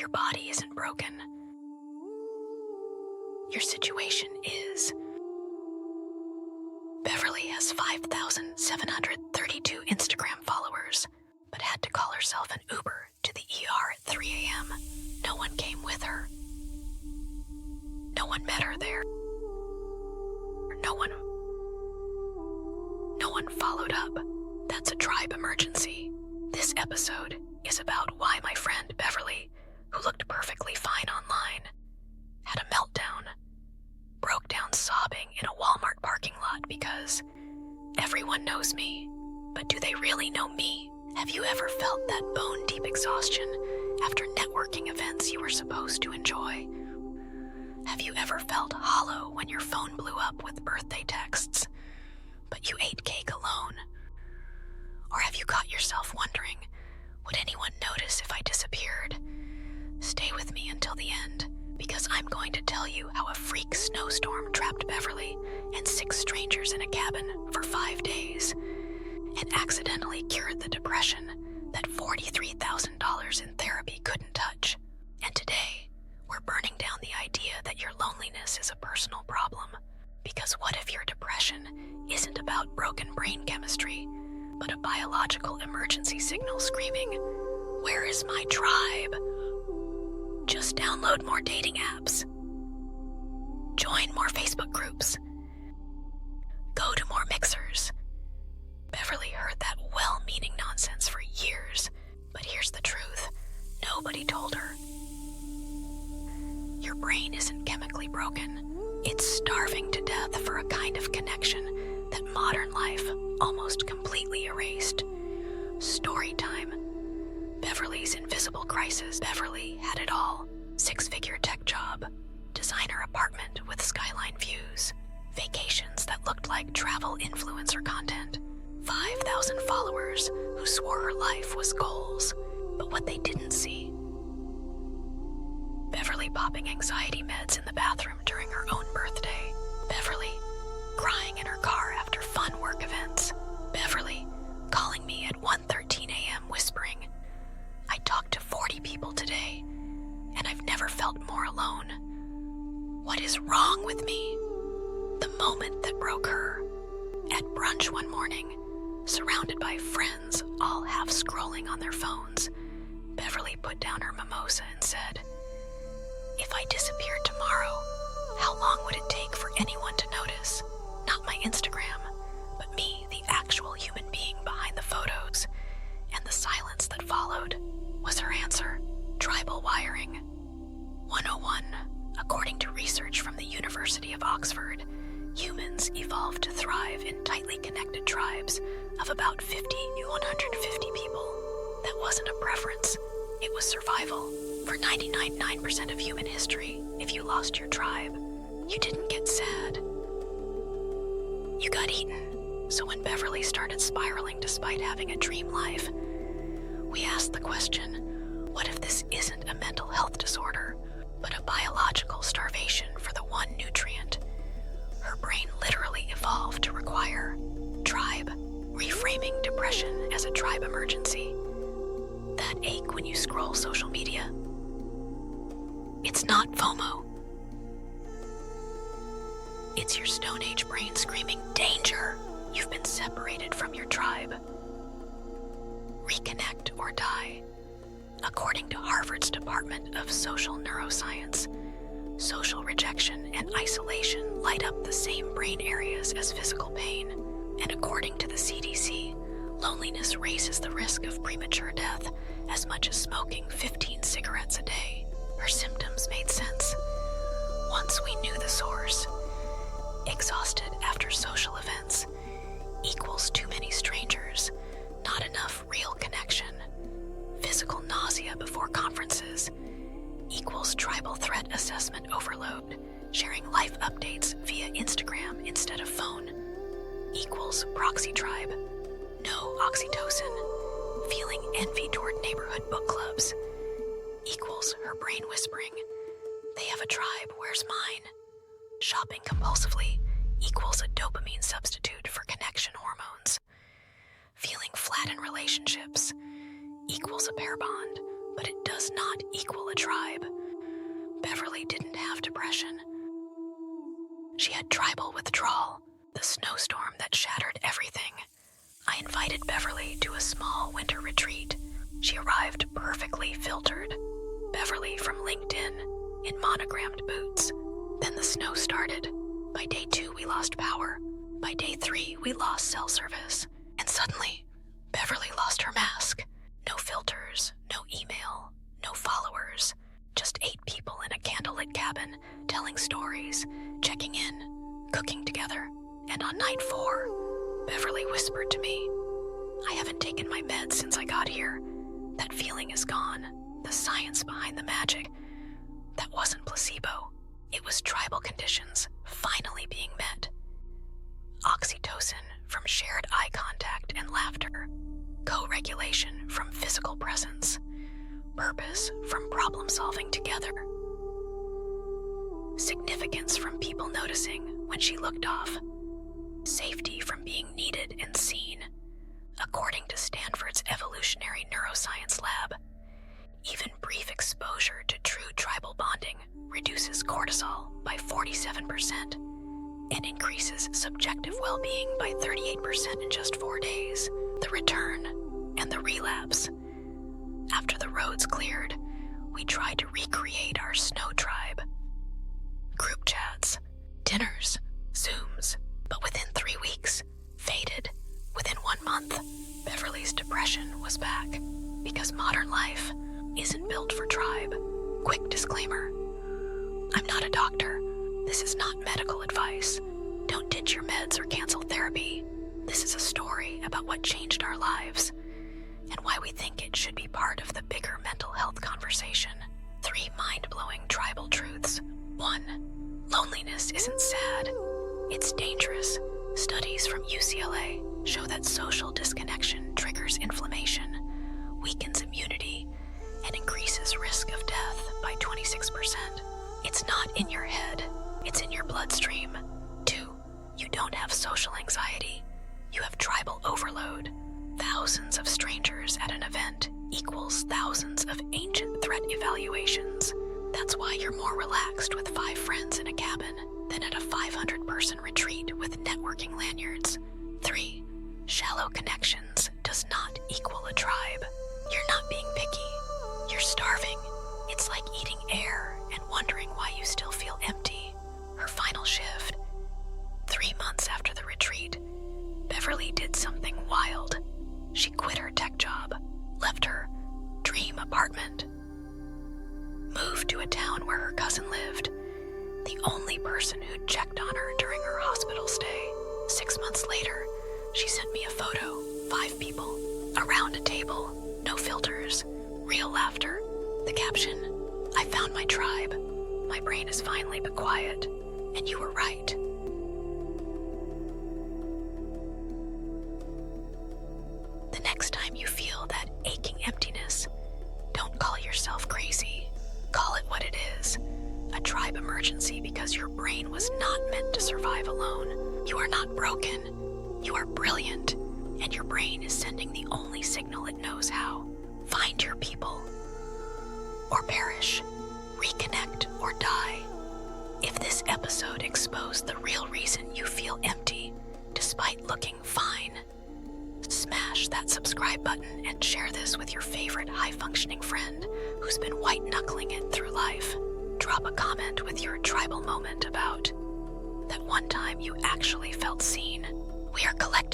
Your body isn't broken. Your situation is. Beverly has 5,732 Instagram followers, but had to call herself an Uber to the ER at 3 a.m. No one came with her. No one met her there. No one followed up. That's a tribe emergency. This episode is about why my friend Beverly, who looked perfectly fine online, had a meltdown, broke down sobbing in a Walmart parking lot because everyone knows me, but do they really know me? Have you ever felt that bone-deep exhaustion after networking events you were supposed to enjoy? Have you ever felt hollow when your phone blew up with birthday texts, but you ate cake alone? Or have you caught yourself wondering, would anyone notice if I disappeared? Stay with me until the end, because I'm going to tell you how a freak snowstorm trapped Beverly and 6 strangers in a cabin for 5 days and accidentally cured the depression that $43,000 in therapy couldn't touch. And today, we're burning down the idea that your loneliness is a personal problem, because what if your depression isn't about broken brain chemistry, but a biological emergency signal screaming, "Where is my tribe?" Just download more dating apps. Join more Facebook groups. Go to more mixers. Beverly heard that well-meaning nonsense for years, but here's the truth. Nobody told her. Your brain isn't chemically broken. It's starving to death for a kind of connection that modern life almost completely erased. Story time. Beverly's invisible crisis. Beverly had it all. 6-figure tech job, designer apartment with skyline views, vacations that looked like travel influencer content, 5,000 followers who swore her life was goals. But what they didn't see, Beverly popping anxiety meds in the bathroom during her own birthday. Beverly crying in her car after fun work events. Beverly calling me at 1:13 a.m. whispering, "I talked to 40 people today, and I've never felt more alone. What is wrong with me?" The moment that broke her. At brunch one morning, surrounded by friends all half scrolling on their phones, Beverly put down her mimosa and said, "If I disappeared tomorrow, how long would it take for anyone to notice? Not my Instagram, but me, the actual human being behind the photos." And the silence that followed was her answer. Tribal wiring. 101. According to research from the University of Oxford, humans evolved to thrive in tightly connected tribes of about 50 to 150 people. That wasn't a preference. It was survival. For 99% of human history, if you lost your tribe, you didn't get sad. You got eaten. So when Beverly started spiraling despite having a dream life, we asked the question, what if this isn't a mental health disorder, but a biological starvation for the one nutrient? Her brain literally evolved to require tribe, reframing depression as a tribe emergency. That ache when you scroll social media. It's not FOMO. It's your Stone Age brain screaming, "Danger! You've been separated from your tribe." Reconnect or die. According to Harvard's Department of Social Neuroscience, social rejection and isolation light up the same brain areas as physical pain. And according to the CDC, loneliness raises the risk of premature death as much as smoking 15 cigarettes a day. Her symptoms made sense once we knew the source. Exhausted after social events equals too many strangers, not enough real connection. Physical nausea before conferences equals tribal threat assessment overload. Sharing life updates via Instagram instead of phone equals proxy tribe. No oxytocin. Feeling envy toward neighborhood book clubs equals her brain whispering, "They have a tribe, where's mine?" Shopping compulsively equals a dopamine substitute for connection hormones. Feeling flat in relationships equals a pair bond, but it does not equal a tribe. depression. She had tribal withdrawal, the snowstorm that shattered everything. I invited Beverly to a small winter retreat. She arrived perfectly filtered. Beverly from LinkedIn, in monogrammed boots. Then the snow started. By day 2, we lost power. By day 3, we lost cell service. And suddenly, Beverly lost her mask. No filters, no email, no followers. Just 8 people in a candlelit cabin, telling stories, checking in, cooking together. And on night 4, Beverly whispered to me, "I haven't taken my meds since I got here. That feeling is gone. The science behind the magic. That wasn't placebo. It was tribal conditions finally being met. Oxytocin from shared eye contact and laughter. Co-regulation from physical presence. Purpose from problem solving together. Significance from people noticing when she looked off. Safety from being needed and seen. According to Stanford's evolutionary neuroscience lab, even brief exposure to true tribal bonding reduces cortisol by 47% and increases subjective well-being by 38% in just 4 days. The return and the relapse. After the roads cleared, we tried to recreate our snow tribe. Group chats, dinners, Zooms, but within 3 weeks, faded. Within 1 month, Beverly's depression was back because modern life isn't built for tribe. Quick disclaimer. I'm not a doctor. This is not medical advice. Don't ditch your meds or cancel therapy. This is a story about what changed our lives and why we think it should be part of the bigger mental health conversation. 3 mind-blowing tribal truths. 1. Loneliness isn't sad. It's dangerous. Studies from UCLA show that social disconnection triggers inflammation, weakens immunity, and increases risk of death by 26%. It's not in your head, it's in your bloodstream. 2. You don't have social anxiety. You have tribal overload. Thousands of strangers at an event equals thousands of ancient threat evaluations. That's why you're more relaxed with 5 friends in a cabin than at a 500-person retreat with networking lanyards. 3. Shallow connections does not equal a tribe. You're not being picky. You're starving. It's like eating air and wondering why you still feel empty. Her final shift. 3 months after the retreat, Beverly did something wild. She quit her tech job, left her dream apartment, moved to a town where her cousin lived, the only person who'd checked on her during her hospital stay. 6 months later, she sent me a photo, 5 people, around a table, no filters, real laughter. The caption, "I found my tribe. My brain is finally but quiet, and you were right." The next time you feel that aching emptiness, don't call yourself crazy. Call it what it is. A tribe emergency because your brain was not meant to survive alone. You are not broken. You are brilliant, and your brain is sending the only signal it knows how. Find your people, or perish. Reconnect or die. If this episode exposed the real reason you feel empty, despite looking fine, smash that subscribe button and share this with your favorite high-functioning friend who's been white-knuckling it through life. Drop a comment with your tribal moment about that one time you actually felt seen. We are collecting